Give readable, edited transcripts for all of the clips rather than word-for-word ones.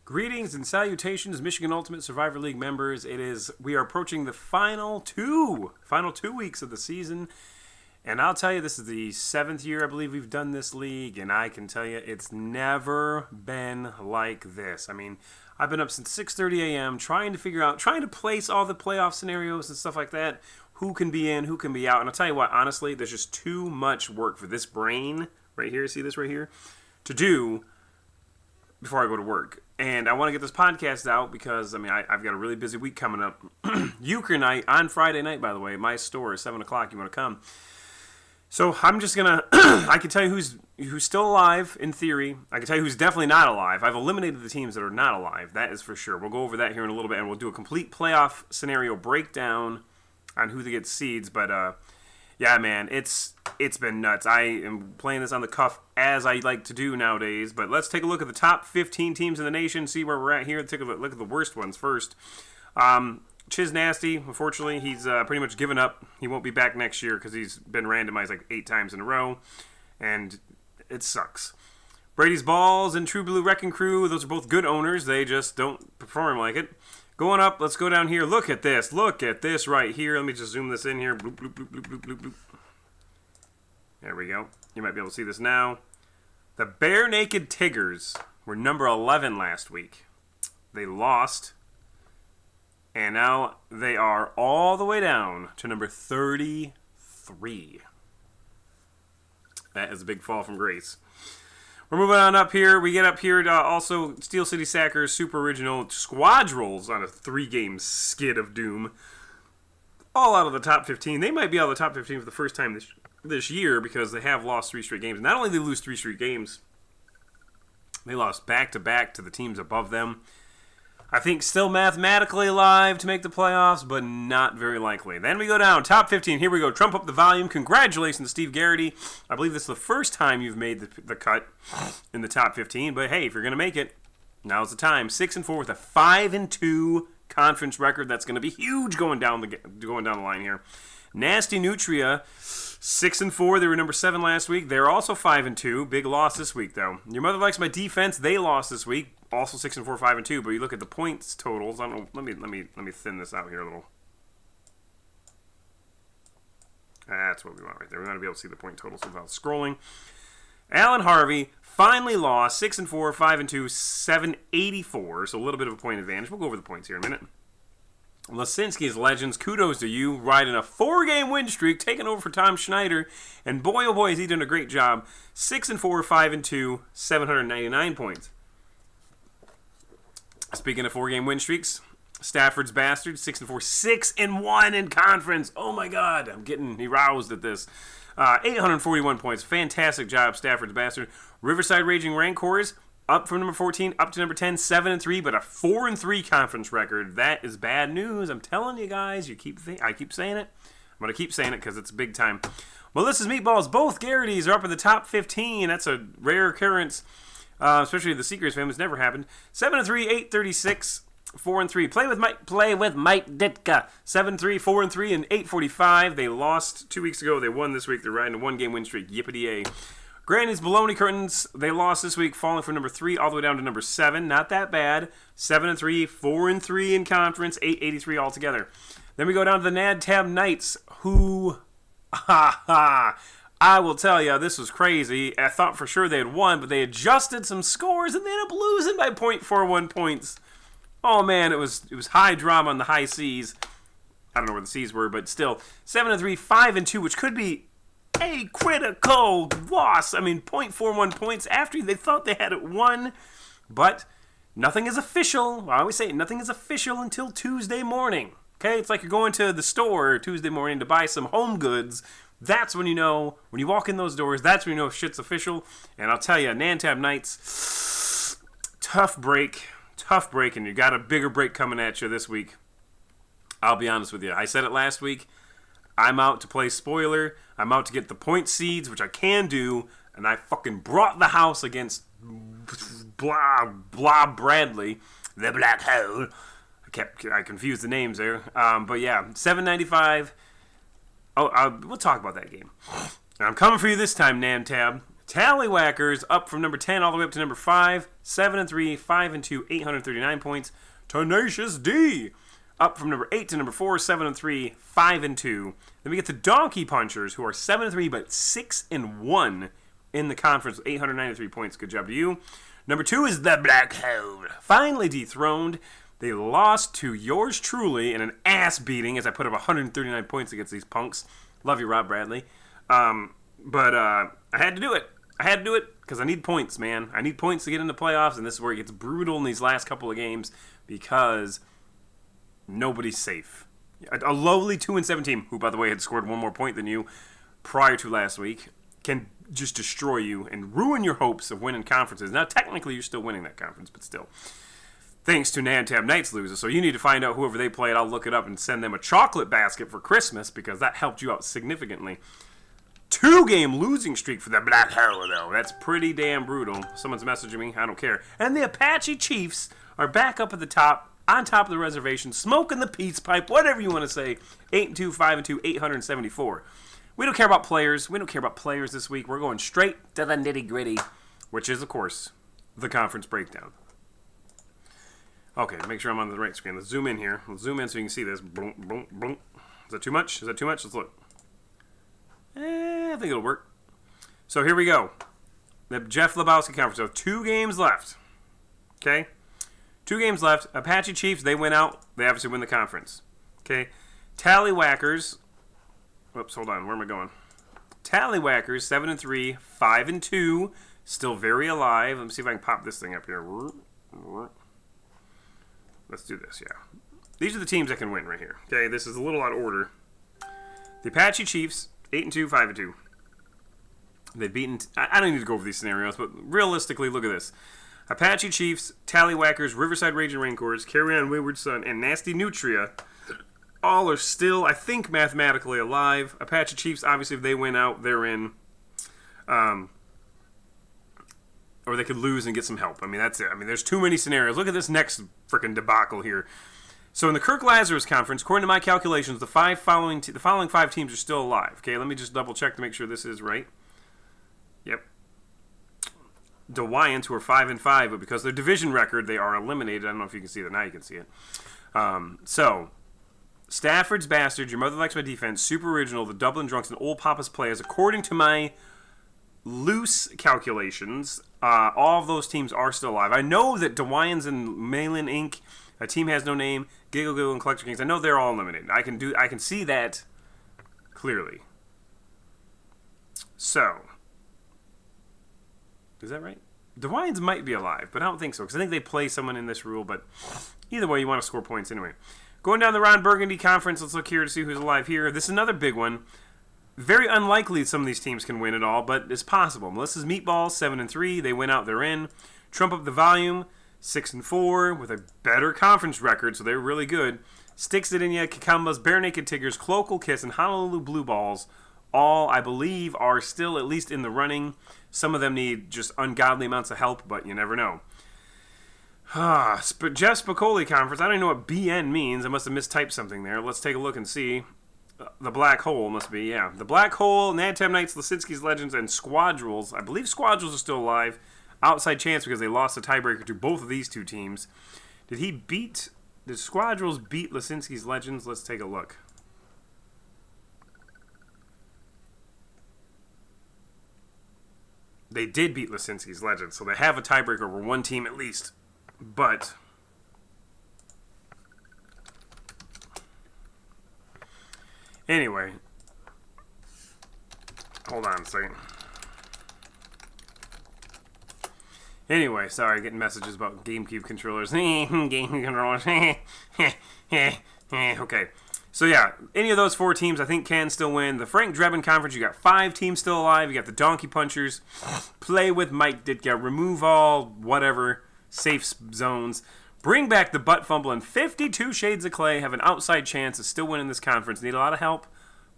Greetings and salutations, Michigan Ultimate Survivor League members. We are approaching the final two weeks of the season. And I'll tell you, this is the 7th year I believe we've done this league, and I can tell you it's never been like this. I mean, I've been up since 6:30 a.m. trying to place all the playoff scenarios and stuff like that. Who can be in, who can be out. And I'll tell you what, honestly, there's just too much work for this brain right here, see this right here, to do before I go to work. And I want to get this podcast out because, I mean, I've got a really busy week coming up. Euchre night on Friday night, by the way. My store is 7 o'clock. You want to come? So I'm just going to, I can tell you who's still alive in theory. I can tell you who's definitely not alive. I've eliminated the teams that are not alive. That is for sure. We'll go over that here in a little bit, and we'll do a complete playoff scenario breakdown on who gets seeds. But, yeah, man, it's been nuts. I am playing this on the cuff as I like to do nowadays. But let's take a look at the top 15 teams in the nation, see where we're at here. Take a look at the worst ones first. Chiz Nasty, unfortunately, he's pretty much given up. He won't be back next year because he's been randomized like 8 times in a row, and it sucks. Brady's Balls and True Blue Wrecking Crew, those are both good owners. They just don't perform like it. Going up, let's go down here. Look at this. Look at this right here. Let me just zoom this in here. Bloop, bloop, bloop, bloop, bloop, bloop, bloop. There we go. You might be able to see this now. The Bare Naked Tigers were number 11 last week. They lost. And now they are all the way down to number 33. That is a big fall from grace. We're moving on up here. We get up here to also Steel City Sackers, Super Original Squadrels on a 3-game skid of doom. All out of the top 15. They might be out of the top 15 for the first time this year because they have lost 3 straight games. Not only did they lose 3 straight games, they lost back-to-back to the teams above them. I think still mathematically alive to make the playoffs, but not very likely. Then we go down, top 15. Here we go. Trump up the volume. Congratulations to Steve Garrity. I believe this is the first time you've made the cut in the top 15. But hey, if you're going to make it, now's the time. 6-4 with a 5-2 conference record. That's going to be huge going down the line here. Nasty Nutria, 6-4. They were number 7 last week. They're also 5-2. Big loss this week, though. Your Mother Likes My Defense. They lost this week. Also 6-4, 5-2. But you look at the points totals. I don't know. Let me thin this out here a little. That's what we want right there. We want to be able to see the point totals without scrolling. Alan Harvey finally lost 6-4, 5-2, 784. So a little bit of a point advantage. We'll go over the points here in a minute. Lasinski's Legends, kudos to you, riding a 4-game win streak, taking over for Tom Schneider, and boy, oh boy, has he done a great job. 6-4, 5-2, 799 points. Speaking of 4-game win streaks, Stafford's Bastards, 6-4, 6-1 in conference. Oh my God, I'm getting aroused at this. 841 points, fantastic job, Stafford's Bastard. Riverside Raging Rancors, up from number 14, up to number 10, 7-3, but a 4-3 conference record. That is bad news. I'm telling you guys. I keep saying it. I'm going to keep saying it because it's big time. Melissa's Meatballs, both Garrity's are up in the top 15. That's a rare occurrence, especially the Seekers family. It's never happened. 7-3, 836, 4-3. Play with Mike Ditka. 7-3, 4-3, and 845. They lost 2 weeks ago. They won this week. They're riding a 1-game win streak. Yippity-yay. Granny's Baloney Curtains, they lost this week, falling from number 3 all the way down to number 7. Not that bad. 7-3, 4-3 in conference, 883 altogether. Then we go down to the Nad Tab Knights, who, I will tell you, this was crazy. I thought for sure they had won, but they adjusted some scores and they ended up losing by 0.41 points. Oh man, it was high drama on the high C's. I don't know where the C's were, but still, 7-3, 5-2, which could be a critical loss. I mean, 0.41 points after they thought they had it won. But nothing is official. I always say nothing is official until Tuesday morning. Okay? It's like you're going to the store Tuesday morning to buy some home goods. That's when you know, when you walk in those doors, that's when you know shit's official. And I'll tell you, Nantab Knights, tough break, and you got a bigger break coming at you this week. I'll be honest with you. I said it last week. I'm out to play spoiler. I'm out to get the point seeds, which I can do, and I fucking brought the house against Blah Bradley, the Black Hole. I confused the names there. But yeah, 795. We'll talk about that game. I'm coming for you this time, Namtab. Tallywhackers up from number 10 all the way up to number 5. 7 and 3, 5 and 2, 839 points. Tenacious D up from number 8 to number 4, 7 and 3, 5 and 2. Then we get the Donkey Punchers, who are 7 and 3 but 6 and 1 in the conference with 893 points. Good job to you. Number 2 is the Black Hole, finally dethroned. They lost to yours truly in an ass beating as I put up 139 points against these punks. Love you, Rob Bradley. But I had to do it. I had to do it because I need points, man. I need points to get into playoffs, and this is where it gets brutal in these last couple of games because nobody's safe. A lowly 2-7 team, who, by the way, had scored one more point than you prior to last week, can just destroy you and ruin your hopes of winning conferences. Now, technically, you're still winning that conference, but still. Thanks to Nantab Knights losers. So you need to find out whoever they played. I'll look it up and send them a chocolate basket for Christmas because that helped you out significantly. 2-game losing streak for the Black Hole, though. That's pretty damn brutal. Someone's messaging me. I don't care. And the Apache Chiefs are back up at the top, on top of the reservation, smoking the peace pipe, whatever you want to say. 8 and 2, 5 and 2, 874. We don't care about players. We don't care about players this week. We're going straight to the nitty-gritty, which is, of course, the conference breakdown. Okay, make sure I'm on the right screen. Let's zoom in here. Let's zoom in so you can see this. Boom, boom, boom. Is that too much? Is that too much? Let's look. I think it'll work. So here we go. The Jeff Lebowski conference. So 2 games left. Okay? 2 games left. Apache Chiefs, they win out. They obviously win the conference. Okay? Tallywhackers. Whoops, hold on. Where am I going? Tallywhackers, 7 and 3, 5 and 2. Still very alive. Let me see if I can pop this thing up here. Let's do this, yeah. These are the teams that can win right here. Okay, this is a little out of order. The Apache Chiefs, 8 and 2, 5 and 2. They've beaten... I don't need to go over these scenarios, but realistically, look at this. Apache Chiefs, Tallywhackers, Riverside Raging Rancors, Carry On Wayward Son, and Nasty Nutria all are still, I think, mathematically alive. Apache Chiefs, obviously, if they win out, they're in. Or they could lose and get some help. I mean, that's it. I mean, there's too many scenarios. Look at this next freaking debacle here. So in the Kirk Lazarus Conference, according to my calculations, the following 5 teams are still alive. Okay, let me just double check to make sure this is right. Yep. The Wyans, who are 5 and 5, but because of their division record, they are eliminated. I don't know if you can see that. Now you can see it. So, Stafford's Bastards, Your Mother Likes My Defense, Super Original, the Dublin Drunks, and Old Papa's Players, according to my loose calculations, all of those teams are still alive. I know that DeWyans and Malin Inc., A Team Has No Name, Giggle Giggle, and Collector Kings, I know they're all eliminated. I can see that clearly. So, is that right? DeWyans might be alive, but I don't think so, because I think they play someone in this rule, but either way, you want to score points anyway. Going down the Ron Burgundy Conference, let's look here to see who's alive here. This is another big one. Very unlikely some of these teams can win at all, but it's possible. Melissa's Meatballs, 7 and 3. They win out, they're in. Trump Up the Volume, 6 and 4, with a better conference record, so they're really good. Sticks It In Ya, Cucumbas, Bare Naked Tigers, Cloacal Kiss, and Honolulu Blue Balls, all, I believe, are still at least in the running. Some of them need just ungodly amounts of help, but you never know. Jeff Spicoli Conference, I don't even know what BN means. I must have mistyped something there. Let's take a look and see. The Black Hole must be, yeah. The Black Hole, Nantam Knights, Lisinski's Legends, and Squadrels. I believe Squadrels are still alive. Outside chance because they lost the tiebreaker to both of these 2 teams. Did Squadrels beat Lisinski's Legends? Let's take a look. They did beat Lisinski's Legends, so they have a tiebreaker over one team at least. But anyway, hold on a second. Anyway, sorry, getting messages about GameCube controllers. Game controllers. Okay. So yeah, any of those 4 teams I think can still win. The Frank Drebin Conference, you got 5 teams still alive. You got the Donkey Punchers, Play With Mike Ditka, Remove All, whatever, safe zones. Bring Back the Butt Fumble, and 52 Shades of Clay have an outside chance of still winning this conference. Need a lot of help,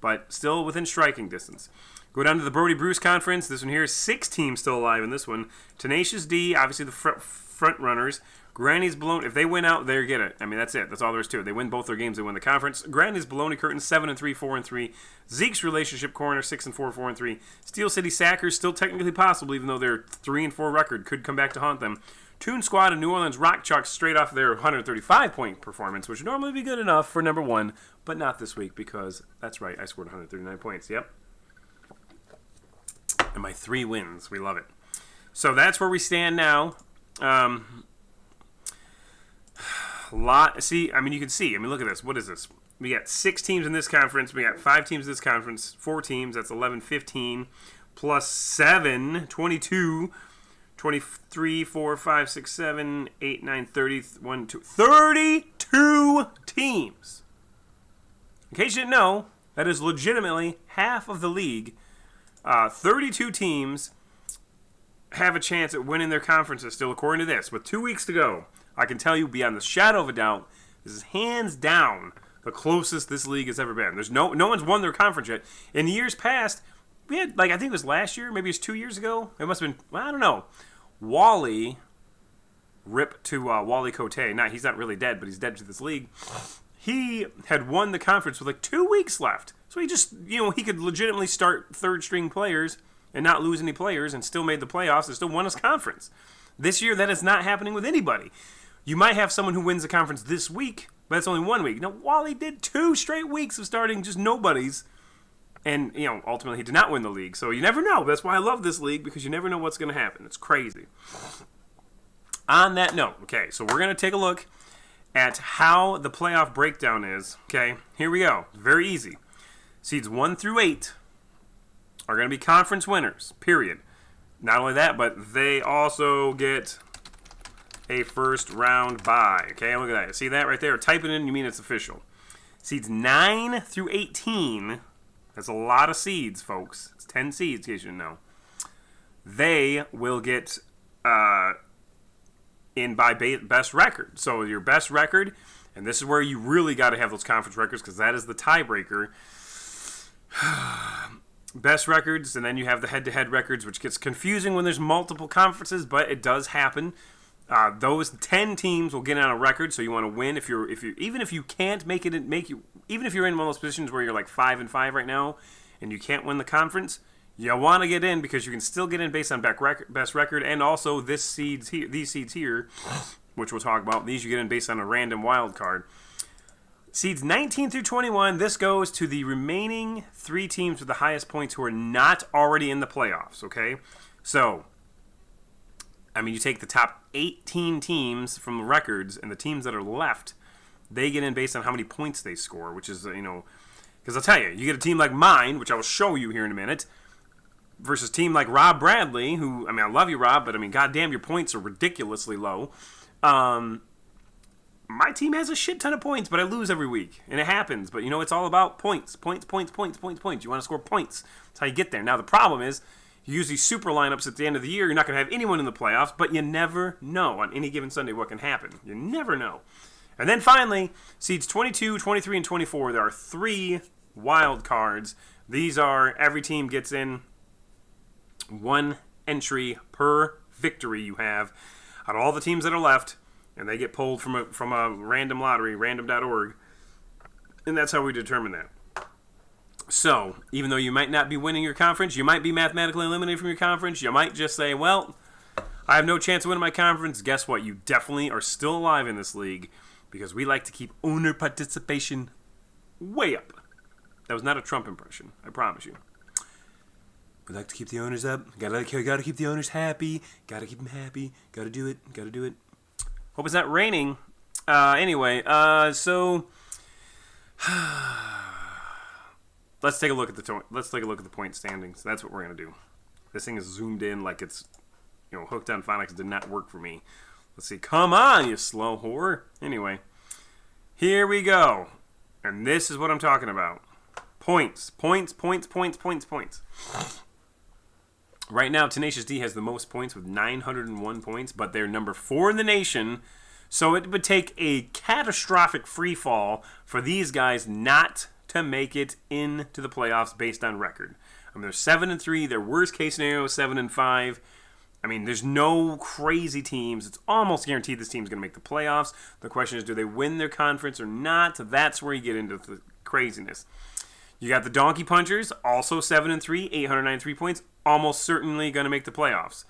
but still within striking distance. Go down to the Brody Bruce Conference. This one here is 6 teams still alive in this one. Tenacious D, obviously the front runners. Granny's Baloney, if they win out, they get it. I mean, that's it. That's all there is to it. They win both their games, they win the conference. Granny's Baloney Curtain, 7 and 3, 4 and 3. Zeke's Relationship Corner, 6 and 4, 4 and 3. Steel City Sackers, still technically possible, even though their 3 and 4 record could come back to haunt them. Toon Squad and New Orleans Rock Chalk straight off their 135-point performance, which would normally be good enough for number 1, but not this week because, that's right, I scored 139 points. Yep. And my 3 wins. We love it. So that's where we stand now. See, I mean, you can see. I mean, look at this. What is this? We got 6 teams in this conference. We got 5 teams in this conference. 4 teams. That's 11, 15. Plus 7, 22. 23, 4, 5, 6, 7, 8, 9, 30, 1, 2, 32 teams. In case you didn't know, that is legitimately half of the league. 32 teams have a chance at winning their conferences still, according to this. With 2 weeks to go, I can tell you beyond the shadow of a doubt, this is hands down the closest this league has ever been. There's no one's won their conference yet. In years past, we had, like, I think it was last year, maybe it was 2 years ago. It must have been, well, I don't know. Wally, rip to Wally Cote. Now, he's not really dead, but he's dead to this league. He had won the conference with like 2 weeks left. So he just, he could legitimately start third-string players and not lose any players and still made the playoffs and still won his conference. This year, that is not happening with anybody. You might have someone who wins the conference this week, but that's only 1 week. Now, Wally did 2 straight weeks of starting just nobodies. And, ultimately he did not win the league. So you never know. That's why I love this league, because you never know what's going to happen. It's crazy. On that note, okay, so we're going to take a look at how the playoff breakdown is. Okay, here we go. Very easy. Seeds 1 through 8 are going to be conference winners, period. Not only that, but they also get a first round bye. Okay, look at that. See that right there? Type it in, you mean it's official. Seeds 9 through 18... That's a lot of seeds, folks. It's 10 seeds, in case you didn't know. They will get in by best record. So your best record, and this is where you really got to have those conference records, because that is the tiebreaker. Best records, and then you have the head-to-head records, which gets confusing when there's multiple conferences, but it does happen. Those 10 teams will get on a record, so you want to win. Even if you can't even if you're in one of those positions where you're like 5-5 right now, and you can't win the conference, you want to get in because you can still get in based on best record, and also these seeds here, which we'll talk about. These you get in based on a random wild card. Seeds 19 through 21. This goes to the remaining 3 teams with the highest points who are not already in the playoffs. Okay, so. I mean, you take the top 18 teams from the records, and the teams that are left, they get in based on how many points they score, which is, because I'll tell you, you get a team like mine, which I will show you here in a minute, versus a team like Rob Bradley, who, I mean, I love you, Rob, but, I mean, goddamn, your points are ridiculously low. My team has a shit ton of points, but I lose every week, and it happens. But, it's all about points. Points. You want to score points. That's how you get there. Now, the problem is, you use these super lineups at the end of the year, you're not going to have anyone in the playoffs, but you never know on any given Sunday what can happen. You never know. And then finally, seeds 22, 23, and 24, there are 3 wild cards. These are, every team gets in 1 entry per victory you have out of all the teams that are left, and they get pulled from a random lottery, random.org, and that's how we determine that. So, even though you might not be winning your conference, you might be mathematically eliminated from your conference, you might just say, well, I have no chance of winning my conference. Guess what? You definitely are still alive in this league, because we like to keep owner participation way up. That was not a Trump impression, I promise you. We like to keep the owners up. Gotta keep the owners happy. Gotta keep them happy. Gotta do it. Hope it's not raining. Anyway, so... Let's take a look at the point standings. That's what we're gonna do. This thing is zoomed in like it's, hooked on phonics. Did not work for me. Let's see. Come on, you slow whore. Anyway, here we go, and this is what I'm talking about. Points. Right now, Tenacious D has the most points with 901 points, but they're number 4 in the nation. So it would take a catastrophic free fall for these guys not to make it into the playoffs based on record. I mean, they're 7-3. Their worst case scenario is 7-5. I mean, there's no crazy teams. It's almost guaranteed this team's going to make the playoffs. The question is, do they win their conference or not? That's where you get into the craziness. You got the Donkey Punchers, also 7-3, 893 points, almost certainly going to make the playoffs.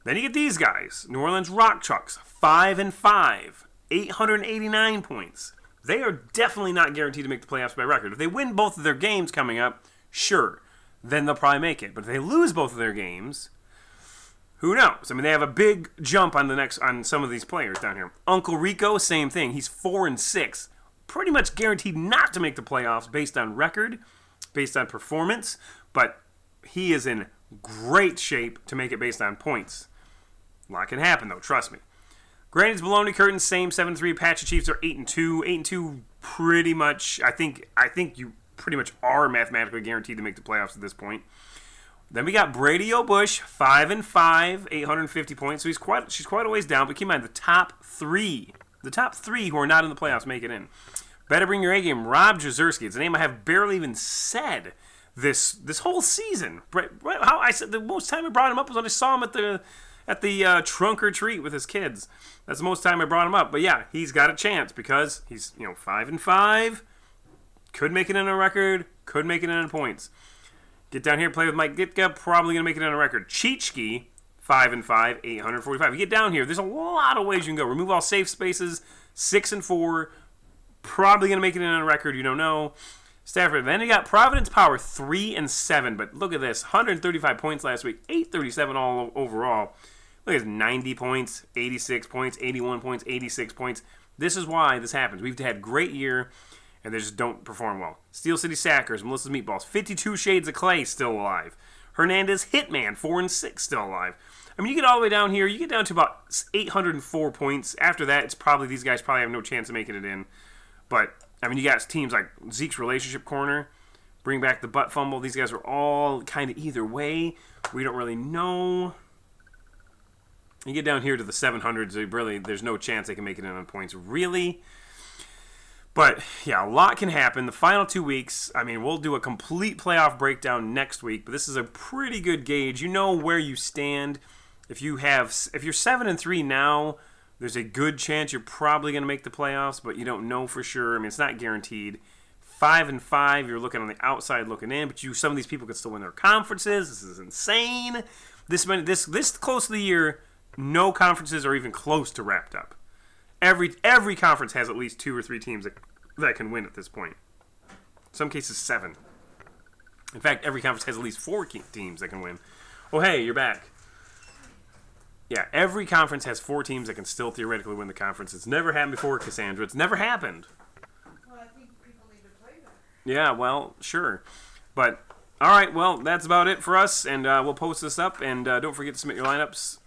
Then you get these guys. New Orleans Rock Trucks, 5-5, 889 points. They are definitely not guaranteed to make the playoffs by record. If they win both of their games coming up, sure, then they'll probably make it. But if they lose both of their games, who knows? I mean, they have a big jump on some of these players down here. Uncle Rico, same thing. He's 4-6, pretty much guaranteed not to make the playoffs based on record, based on performance. But he is in great shape to make it based on points. A lot can happen though, trust me. Granny's Baloney Curtain, same 7-3. Apache Chiefs are 8-2. 8-2 pretty much, I think you pretty much are mathematically guaranteed to make the playoffs at this point. Then we got Brady O'Bush, 5-5, 850 points. So she's quite a ways down, but keep in mind the top three who are not in the playoffs make it in. Better Bring Your A Game, Rob Jazerski. It's a name I have barely even said this whole season. How I said the most time I brought him up was when I saw him at the trunk or treat with his kids. That's the most time I brought him up. But yeah, he's got a chance because he's 5-5. Could make it in a record. Could make it in points. Get down here, play with Mike Ditka. Probably gonna make it in a record. Cheechki, 5-5, 845. You get down here, there's a lot of ways you can go. Remove all safe spaces. 6-4. Probably gonna make it in a record. You don't know. Stafford. Then you got Providence Power, 3-7. But look at this, 135 points last week, 837 all overall. Look at this, 90 points, 86 points, 81 points, 86 points. This is why this happens. We've had a great year, and they just don't perform well. Steel City Sackers, Melissa's Meatballs, 52 Shades of Clay still alive. Hernandez Hitman, 4-6 still alive. I mean, you get all the way down here, you get down to about 804 points. After that, it's probably these guys probably have no chance of making it in. But I mean, you got teams like Zeke's Relationship Corner, bring back the butt fumble. These guys are all kind of either way. We don't really know. You get down here to the 700s, really, there's no chance they can make it in on points, really. But, yeah, a lot can happen. The final 2 weeks, I mean, we'll do a complete playoff breakdown next week, but this is a pretty good gauge. You know where you stand. If you're 7-3 now, there's a good chance you're probably going to make the playoffs, but you don't know for sure. I mean, it's not guaranteed. 5-5, you're looking on the outside looking in, but some of these people could still win their conferences. This is insane. This close to the year, no conferences are even close to wrapped up. Every conference has at least 2 or 3 teams that can win at this point. In some cases, 7. In fact, every conference has at least 4 teams that can win. Oh, hey, you're back. Yeah, every conference has 4 teams that can still theoretically win the conference. It's never happened before, Cassandra. It's never happened. Well, I think people need to play that. Yeah, well, sure. But, all right, well, that's about it for us, and we'll post this up. And don't forget to submit your lineups